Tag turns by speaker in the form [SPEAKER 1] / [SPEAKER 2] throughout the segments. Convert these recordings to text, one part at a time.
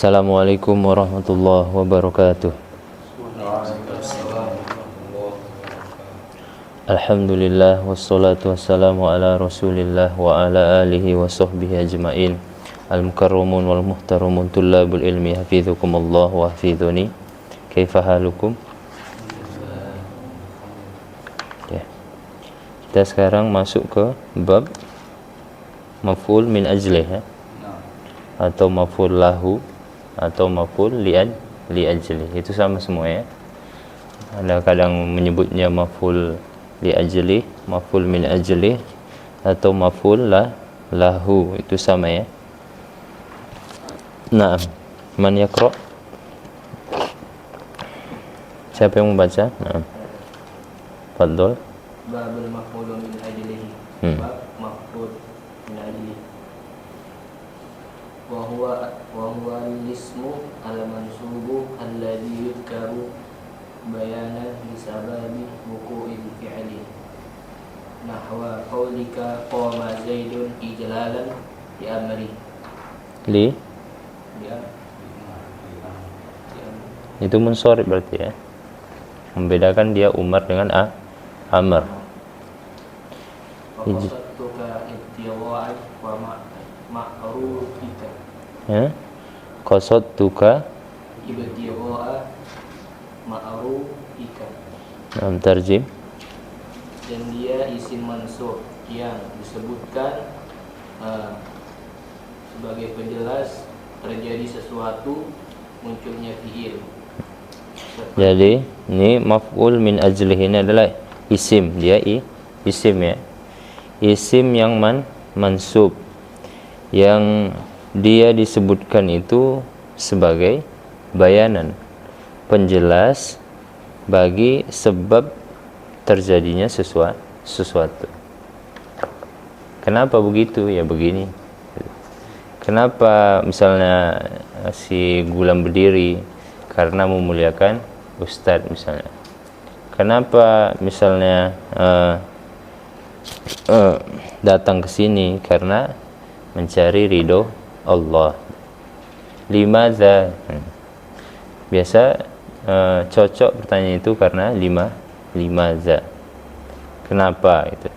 [SPEAKER 1] Assalamualaikum warahmatullahi wabarakatuh. Alhamdulillah wassalatu wassalamu ala Rasulillah wa ala alihi wa sahbihi ajmain. Al-mukarramun wal muhtaramun tullabul ilmi hafizukumullah wa hafizuni. Kaifa halukum? Ya. Kita sekarang masuk ke bab maf'ul min ajlih ya. Atau maf'ul lahu atau maf'ul li ajli, itu sama semua ya. Ada kadang menyebutnya maf'ul li ajli, maf'ul min ajli atau maf'ul lahu, itu sama ya. Nah, man yaqra? Siapa yang membaca? Nah. Fadhol.
[SPEAKER 2] Babul maf'ul min ajlihi. Bab maf'ul min ajlihi. Wa huwa al-ismu al-mansubu alladhi yudkaru bayanan li sababi wuqu'il fi'li. Nahwa qaulika qama Zaidun ijlalan li amri.
[SPEAKER 1] Itu munsharif berarti ya. Membedakan dia Umar dengan Amr.
[SPEAKER 2] Qasadtuka ibtigha'an wa ma'rufika.
[SPEAKER 1] Ya. Qasadtuka
[SPEAKER 2] Ibtigha'a ma'rufika.
[SPEAKER 1] Tarjim.
[SPEAKER 2] Dan dia isim mansub yang disebutkan sebagai penjelas terjadi sesuatu, munculnya fi'il.
[SPEAKER 1] Jadi ini maf'ul min ajlih ini adalah isim, dia isim ya. Isim yang mansub, yang dia disebutkan itu sebagai bayanan, penjelas bagi sebab terjadinya sesuatu. Kenapa begitu? Ya begini. Kenapa misalnya si Gulam berdiri? Karena memuliakan ustadz misalnya. Kenapa misalnya datang ke sini? Karena mencari ridho Allah. Limadza? Biasa cocok pertanyaan itu karena limadza. Kenapa itu?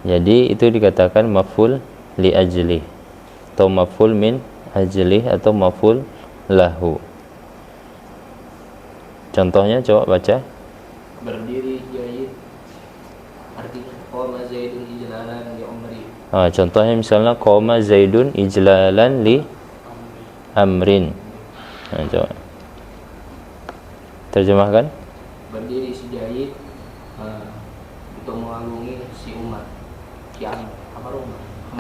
[SPEAKER 1] Jadi itu dikatakan maf'ul li ajlih atau maf'ul min ajlih atau maf'ul lahu. Contohnya coba baca.
[SPEAKER 2] Berdiri Zaid, artinya qama Zaidun ijlalan li amri.
[SPEAKER 1] Contohnya misalnya qama Zaidun ijlalan li amrin. Coba terjemahkan.
[SPEAKER 2] Berdiri si Zaid untuk mengagungi si Umar.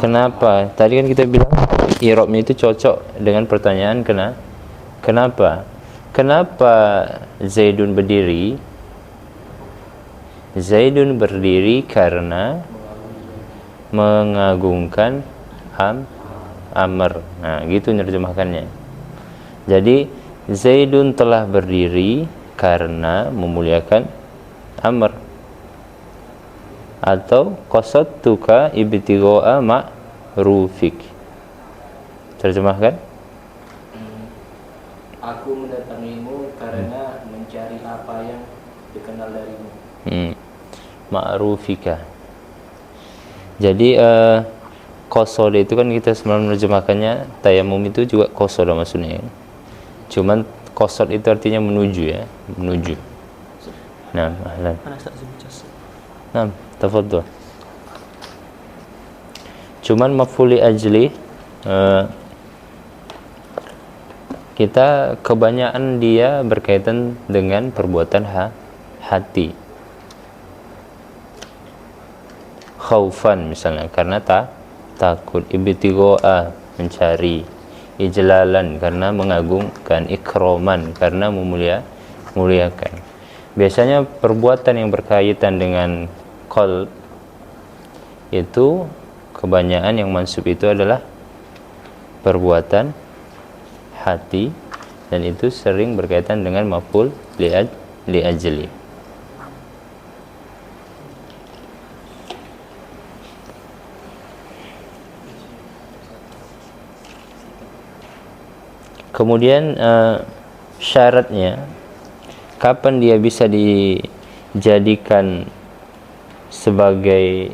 [SPEAKER 1] Kenapa? Tadi kan kita bilang i'rabnya itu cocok dengan pertanyaan kenapa? Kenapa Zaidun berdiri? Zaidun berdiri karena mengagungkan Amr. Nah, gitu nerjemahkannya. Jadi Zaidun telah berdiri karena memuliakan Amr. Atau qasadtuka ibtigha'a ma'rufik. Terjemahkan.
[SPEAKER 2] Aku mendatangimu karena mencari apa yang dikenal darimu.
[SPEAKER 1] Ma'rufika. Jadi qasada itu kan kita semalam menerjemahkannya tayamum itu juga qasada maksudnya. Cuman qasad itu artinya menuju ya, menuju. Nah, ahlan. Nah, tafadhol. Cuman maf'ul li ajli kita kebanyakan dia berkaitan dengan perbuatan hati. Khaufan misalnya karena takut, ibtigha'a mencari, ijlalan karena mengagungkan, ikraman karena memuliakan. Biasanya perbuatan yang berkaitan dengan qalb itu kebanyakan yang mansub itu adalah perbuatan hati, dan itu sering berkaitan dengan maf'ul li ajli. Kemudian syaratnya kapan dia bisa dijadikan sebagai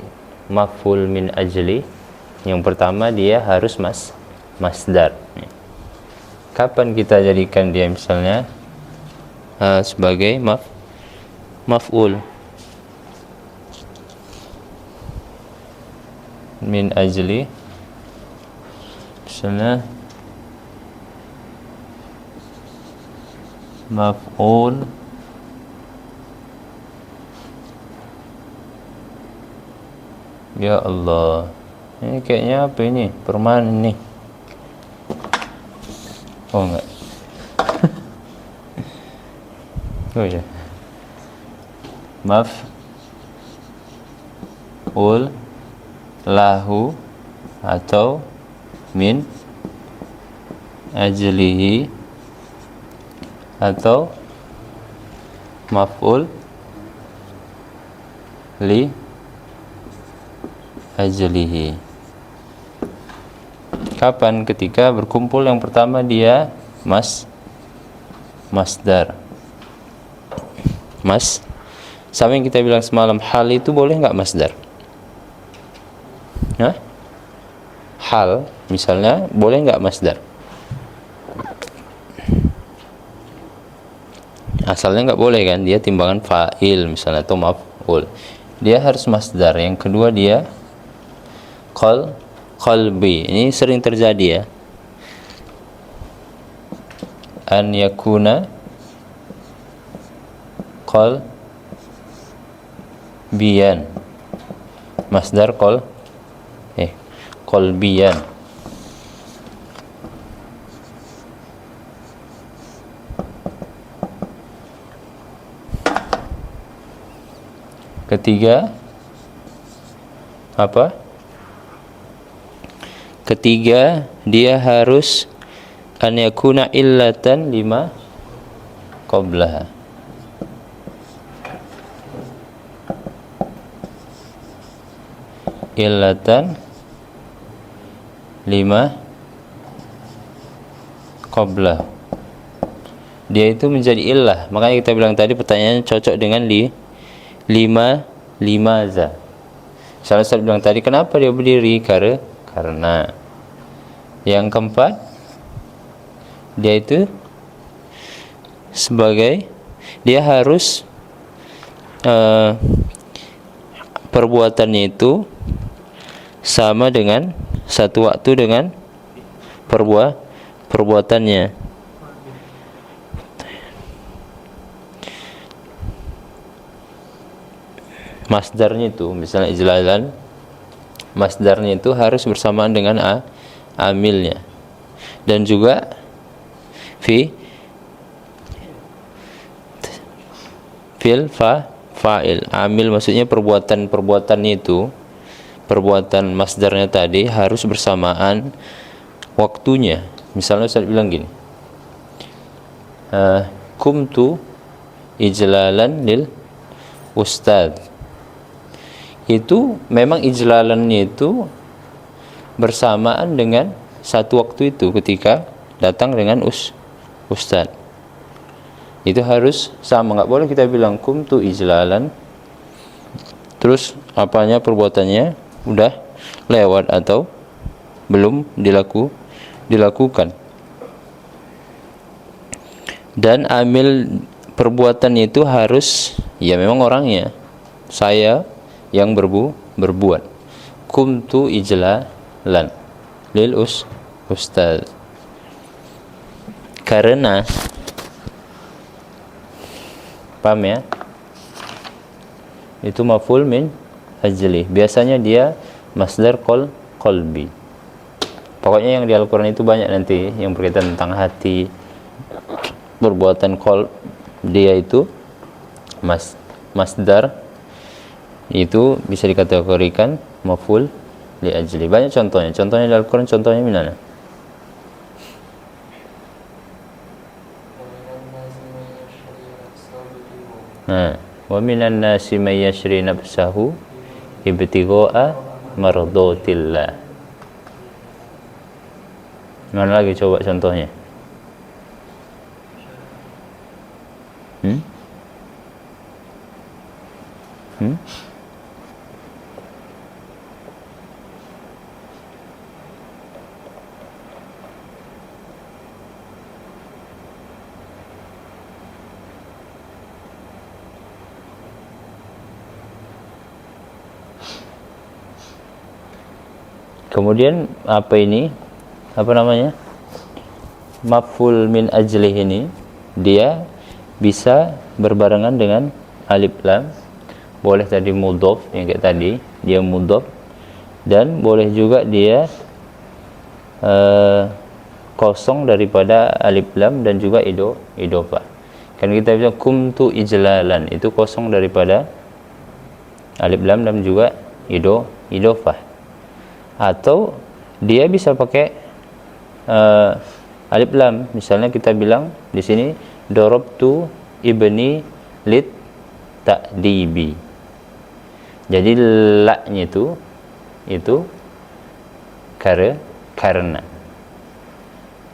[SPEAKER 1] maf'ul min ajli? Yang pertama dia harus masdar. Kapan kita jadikan dia misalnya sebagai maf'ul min ajli? Misalnya maf'ul ya Allah, ini kayaknya apa ini? Permainan ini. Oh enggak. Oh ya. Maf'ul lahu atau min ajlihi atau maf'ul li ajlihi. Kapan? Ketika berkumpul yang pertama dia masdar. Sama yang kita bilang semalam, hal itu boleh nggak masdar? Hah? Hal misalnya boleh nggak masdar? Asalnya nggak boleh kan, dia timbangan fa'il misalnya atau maf'ul. Dia harus masdar. Yang kedua dia qalbi. Ini sering terjadi ya. An yakuna qalbiyan. Masdar qalbiyan. Ketiga apa? Ketiga dia harus an yakuna illatan lima qablaha. Illatan lima qablah. Dia itu menjadi illah. Makanya kita bilang tadi pertanyaannya cocok dengan limaza. Salah satu bilang tadi kenapa dia berdiri? Karena. Yang keempat dia itu sebagai dia harus perbuatannya itu sama dengan satu waktu dengan perbuatannya. Masdarnya itu misalnya ijlalan, masdarnya itu harus bersamaan dengan amilnya, dan juga fa'il. Amil maksudnya perbuatannya itu, perbuatan masdarnya tadi harus bersamaan waktunya. Misalnya saya bilang gini, kumtu ijlalan lil ustadz. Itu memang ijlalannya itu bersamaan dengan satu waktu itu ketika datang dengan ustadz. Itu harus sama, nggak boleh kita bilang kumtu ijlalan terus apanya perbuatannya udah lewat atau belum dilakukan. Dan amil perbuatan itu harus ya memang orangnya, saya yang berbuat. Kumtu ijlalan lil ustaz. Karena paham ya? Itu maf'ul min ajli. Biasanya dia masdar qalbi. Pokoknya yang di Al-Qur'an itu banyak nanti yang berkaitan tentang hati, perbuatan qalb, dia itu masdar itu bisa dikategorikan maf'ul li ajli. Banyak contohnya. Contohnya di Al-Qur'an, contohnya mana? Wa minan nasi may yashri nafsahu ibtigha'a mardatillah. Mana lagi coba contohnya? Kemudian apa ini? Apa namanya? Maf'ul min ajlih ini dia bisa berbarengan dengan alif lam. Boleh tadi mudhof yang kayak tadi, dia mudhof, dan boleh juga dia kosong daripada alif lam dan juga idhofah. Kan kita bilang kumtu ijlalan, itu kosong daripada alif lam dan juga idhofah. Atau dia bisa pakai alif lam. Misalnya kita bilang di sini darabtu ibni lit ta'dibi. Jadi la-nya itu karena.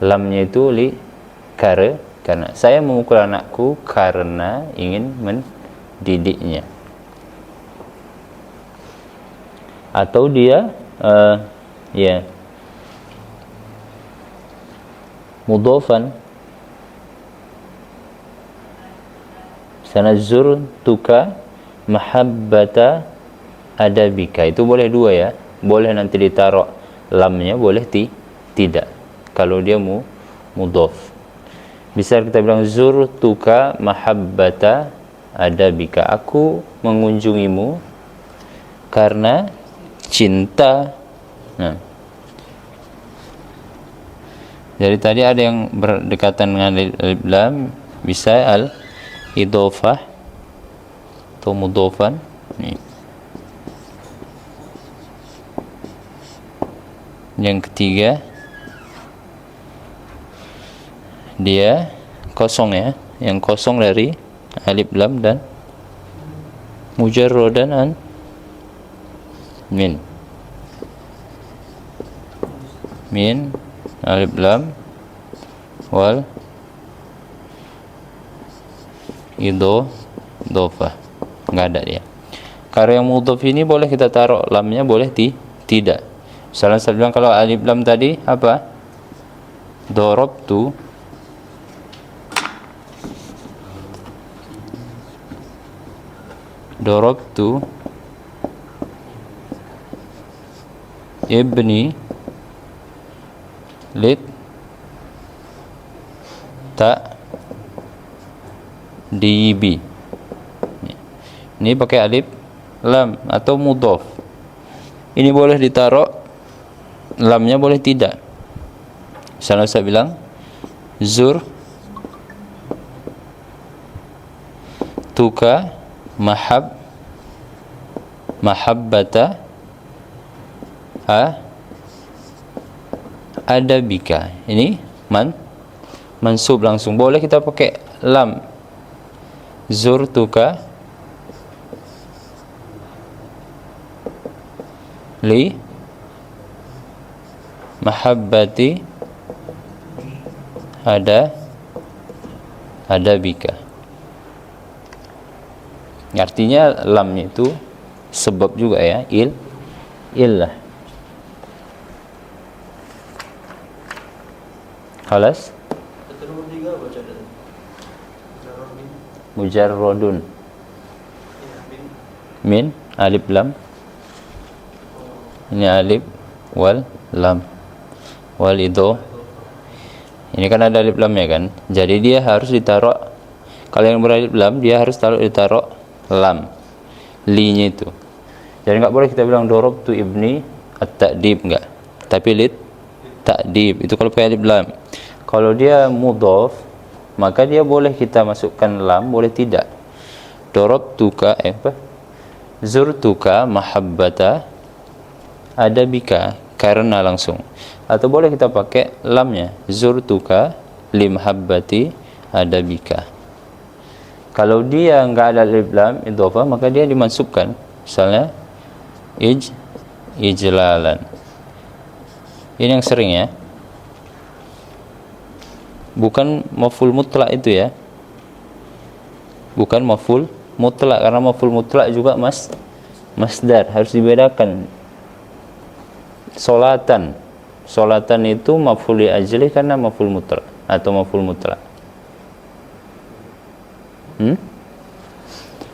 [SPEAKER 1] Lamnya itu karena. Saya memukul anakku karena ingin mendidiknya. Atau dia mudhofan, sanazurtuka mahabbata adabika, itu boleh dua ya, boleh nanti ditaruh lamnya, boleh tidak kalau dia mudhof. Bisa kita bilang zurtuka mahabbata adabika, aku mengunjungimu karena cinta. Nah, jadi tadi ada yang berdekatan dengan alif lam, bisa al idhofah atau mudhofan. Nih. Yang ketiga, dia kosong ya, yang kosong dari alif lam dan mujarradan an min alif lam wal idhofah, nggak ada dia. Kalau yang mudhof ini boleh kita taruh lamnya, boleh tidak. Misalnya saya bilang kalau alif lam tadi apa? Darabtu ibni lit ta'dibi. Ini pakai alif lam atau mudhof. Ini boleh ditaruh lamnya, boleh tidak. Misalnya saya bilang zur tuka mahabbata adabika. Ini mansub langsung, boleh kita pakai lam. Zurtuka li mahabbati adabika. Artinya lamnya itu sebab juga ya, illah. Khalas? Mujarrodun min alif lam. Ini alif wal lam wal idho. Ini kan ada alif lamnya kan, jadi dia harus ditaruh. Kalau yang beralif lam dia harus ditaruh lam, li-nya itu. Jadi nggak boleh kita bilang darabtu ibni at-ta'dib, enggak, tapi lit ta'dib itu kalau pakai alif lam. Kalau dia mudhof, maka dia boleh kita masukkan lam, boleh tidak. Darabtuka zurtuka mahabbata adabika, karena langsung. Atau boleh kita pakai lamnya, zurtuka li mahabbati adabika. Kalau dia enggak ada alif lam idhofah, maka dia dimansubkan. Misalnya ijlalan. Ini yang sering ya. Bukan maf'ul mutlak itu ya. Bukan maf'ul mutlak, karena maf'ul mutlak juga masdar, harus dibedakan. Solatan itu maf'ul li ajli karena maf'ul mutlak atau maf'ul mutlak.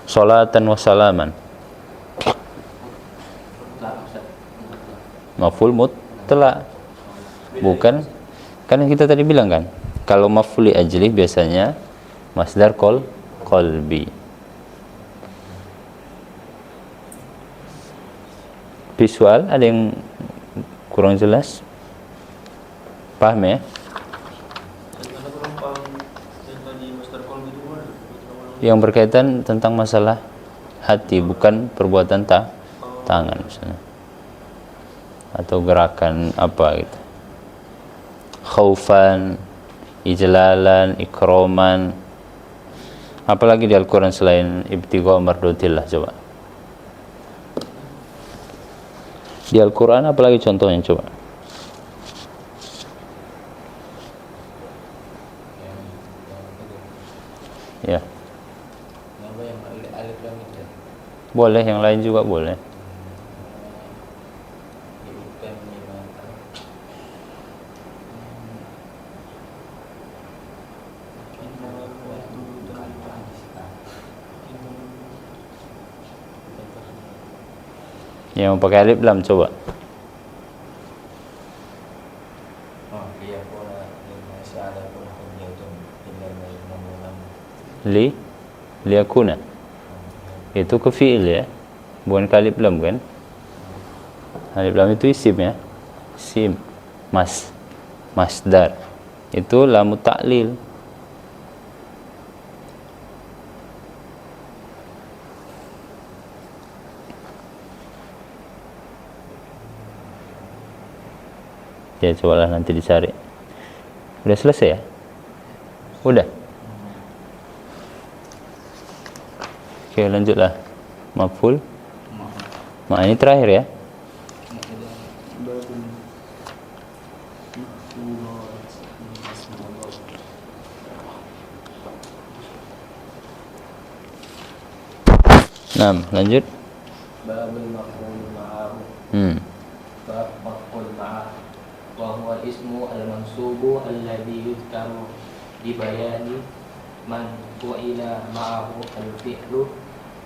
[SPEAKER 1] Solatan wa salaman maf'ul mutlak, bukan, kan kita tadi bilang kan kalau maf'ul li ajli biasanya masdar qalbi. Visual ada yang kurang jelas? Paham ya? Yang berkaitan tentang masalah hati, bukan perbuatan tangan misalnya, atau gerakan apa gitu. Khaufan, ijlalan, ikroman. Apalagi di Al-Quran selain ibtigha mardatillah, coba. Di Al-Quran apalagi contohnya, coba. Ya. Boleh, yang lain juga boleh. Yang pakai alif lam, coba. Liyakuna. Itu ke fi'il ya, bukan ke alif lam kan? Alif lam itu isim ya, isim, masdar. Itu lamu ta'lil. Ya cobalah nanti dicari. Udah selesai ya? Udah. Oke, lanjutlah. Maf'ul. Ini terakhir ya. Nah, lanjut.
[SPEAKER 2] Babul maf'ul ma'ahu. Bab maf'ul ma'ah. Wa huwa ismu al-mansubu alladhi yudhkaru di bayani man fu'ila ma'ahu al-fi'lu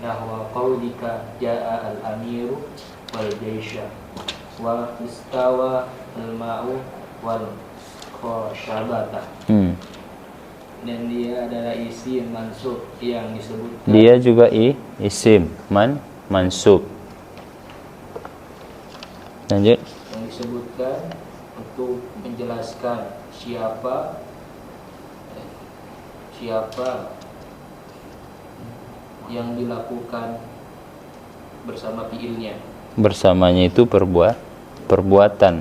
[SPEAKER 2] nahwa qawlika ja'a al-amiru wal jaysha wa istawa al-ma'u wal khashabata. Dan dia adalah isim mansub yang disebutkan.
[SPEAKER 1] Dia juga isim mansub. Lanjut.
[SPEAKER 2] Yang disebutkan untuk menjelaskan siapa yang dilakukan bersama fiilnya.
[SPEAKER 1] Bersamanya itu perbuatan.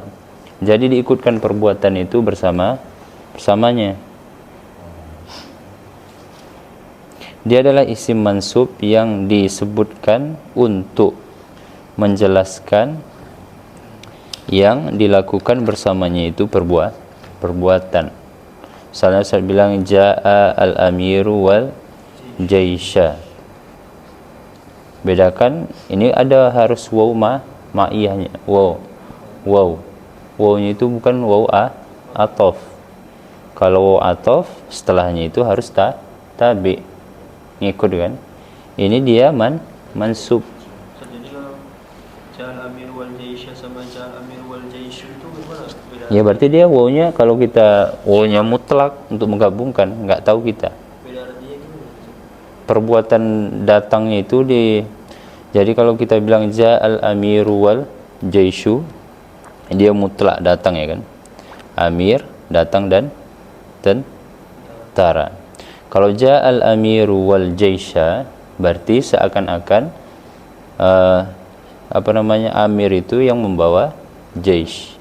[SPEAKER 1] Jadi diikutkan perbuatan itu bersamanya. Dia adalah isim mansub yang disebutkan untuk menjelaskan yang dilakukan bersamanya itu perbuatan. Misalnya saya bilang ja'a al-amiru wal jaysha. Bedakan, ini ada harus waw ma'iyahnya. Wawnya itu bukan waw atof. Kalau waw atof setelahnya itu harus tabi, ngikut kan. Ini dia mansub.
[SPEAKER 3] Jadi kalau ja'al amir wal jaysha sama ja'al amir wal jayshu itu gimana beda?
[SPEAKER 1] Ya berarti dia wawnya, kalau kita wawnya mutlak untuk menggabungkan, nggak tahu kita.
[SPEAKER 3] Beda artinya gimana?
[SPEAKER 1] Perbuatan datangnya itu jadi kalau kita bilang ja'al amiru wal jayshu, dia mutlak datang ya kan. Amir datang dan tentara. Kalau ja'al amiru wal jaysha berarti seakan-akan amir itu yang membawa jaysh.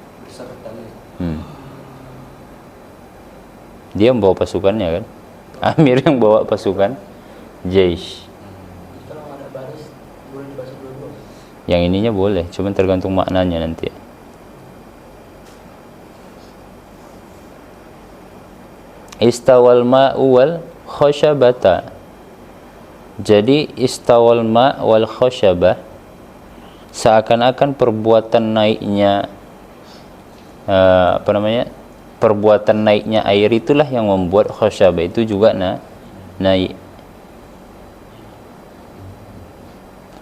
[SPEAKER 1] Dia membawa pasukannya kan. Amir yang bawa pasukan jaysh.
[SPEAKER 2] Kalau ada baris boleh dibaca dulu.
[SPEAKER 1] Yang ininya boleh, cuma tergantung maknanya nanti. Istawal ma'u wal khashabata. Jadi istawal ma wal khasyabah, seakan-akan perbuatan naiknya perbuatan naiknya air itulah yang membuat khasyabah itu juga naik.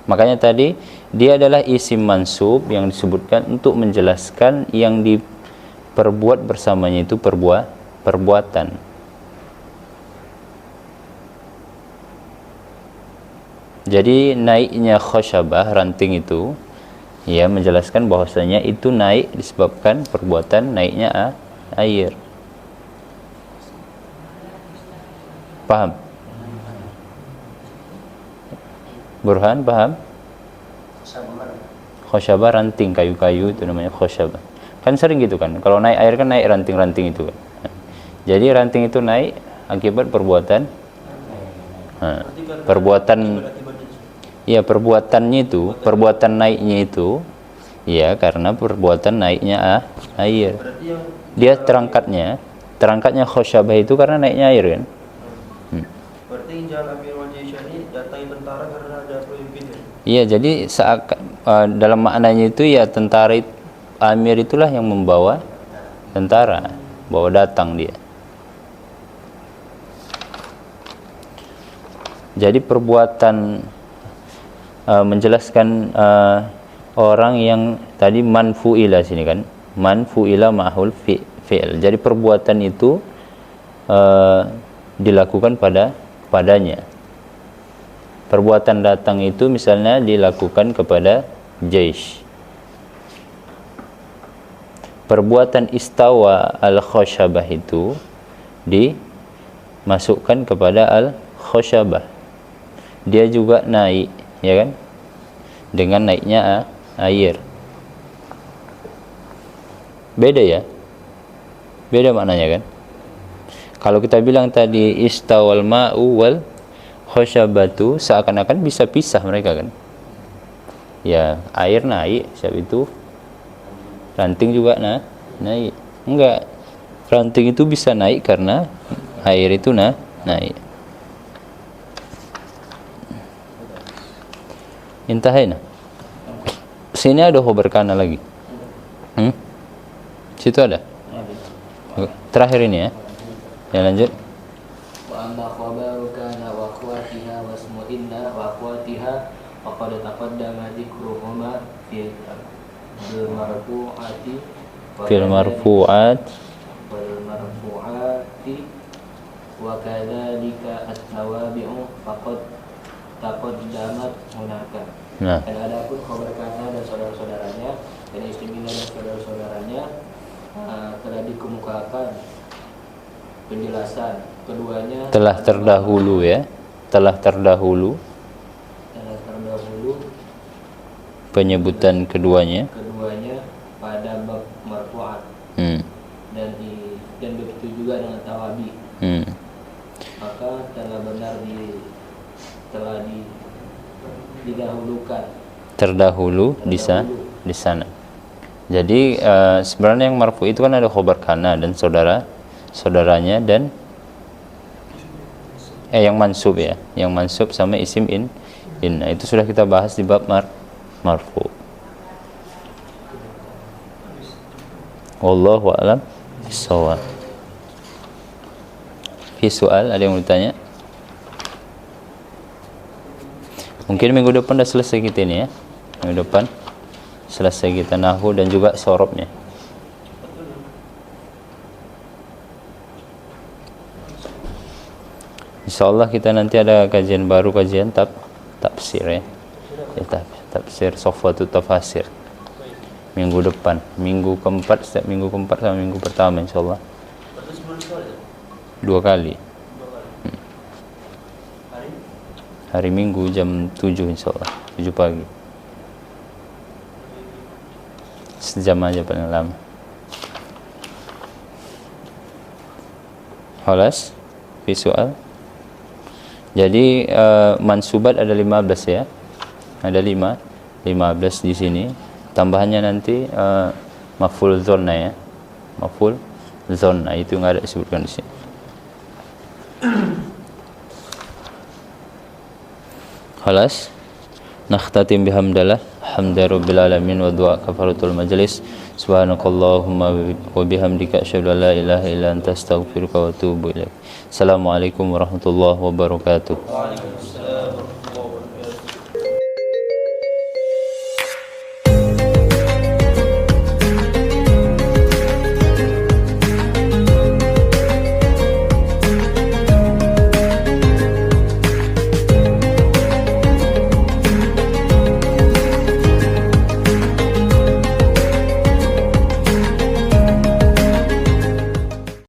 [SPEAKER 1] Makanya tadi dia adalah isim mansub yang disebutkan untuk menjelaskan yang diperbuat bersamanya itu perbuatan. Jadi naiknya khasyabah, ranting itu, ya menjelaskan bahwasanya itu naik disebabkan perbuatan naiknya air. Paham? Burhan paham? Khasyabah ranting kayu-kayu itu namanya khasyabah. Kan sering gitu kan. Kalau naik air kan naik ranting-ranting itu kan. Jadi ranting itu naik akibat perbuatan ya perbuatannya itu, perbuatan naiknya itu ya karena perbuatan naiknya air. Dia terangkatnya khasyabah itu karena naiknya air kan.
[SPEAKER 3] Berarti Ja'al Amir wal Jaisha ini datangi tentara karena ada pemimpin ya?
[SPEAKER 1] Iya, jadi dalam maknanya itu ya tentara Amir itulah yang membawa tentara, bawa datang dia. Jadi perbuatan menjelaskan orang yang tadi manfu'ila sini kan, manfu'ila ma'hul fi'il. Jadi perbuatan itu dilakukan padanya. Perbuatan datang itu misalnya dilakukan kepada jaish. Perbuatan istawa al-khasyabah itu dimasukkan kepada al-khasyabah. Dia juga naik, ya kan? Dengan naiknya air. Beda ya? Beda maknanya kan? Kalau kita bilang tadi istawal ma'u wal khasyabatu, seakan-akan bisa pisah mereka kan? Ya, air naik, sebab itu ranting juga naik. Enggak. Ranting itu bisa naik karena air itu naik. Intahaina. Sini ada khobar kana lagi. Situ ada. Terakhir ini ya. Ya lanjut.
[SPEAKER 2] Wa amma khabaru kana wa akhwatiha wa ismuhinna wa akhwatiha faqad taqaddama dzikruhuma fil marfu'ati
[SPEAKER 1] Fil marfu'at
[SPEAKER 2] wa kadzalika at-tawabi'u faqad taqaddamat hunaka.
[SPEAKER 1] Nah,
[SPEAKER 2] Dan adapun khabar kana dan saudara-saudaranya dan istimina dan saudara-saudaranya telah dikemukakan penjelasan keduanya
[SPEAKER 1] telah terdahulu ya. Telah terdahulu penyebutan keduanya
[SPEAKER 2] pada bab marfu'at. Dan begitu juga dengan tawabi. Maka telah benar didahulukan.
[SPEAKER 1] Terdahulu di sana. Jadi sebenarnya yang marfu itu kan ada khobar kana dan saudaranya dan yang mansub ya, yang mansub sama isim in. Nah, itu sudah kita bahas di bab marfu. Wallahu a'lam bishawab. Fi soal ada yang mau ditanya? Mungkin minggu depan dah selesai kita ini ya. Minggu depan selesai kita nahwu dan juga sorobnya. Insyaallah kita nanti ada kajian baru, kajian tafsir ya. Tafsir Sofwatut Tafasir. Minggu depan, minggu keempat, setiap minggu keempat sama minggu pertama insyaallah. 2 kali. Hari Minggu jam 7 insyaallah, 7 pagi. Sejam aja paling lama. Khalas, fi soal. Jadi mansubat ada 15 ya. Ada 15 di sini. Tambahannya nanti maf'ul dzonna ya. Maf'ul dzonna itu enggak ada disebutkan di sini. Khalas. Nakhtatim bihamdallah hamda rabbil alamin wa du'a kafaratul majlis. Subhanakallahumma wa bihamdika asyhadu an la ilaha illa anta astaghfiruka wa atubu ilaik. Assalamualaikum warahmatullahi wabarakatuh.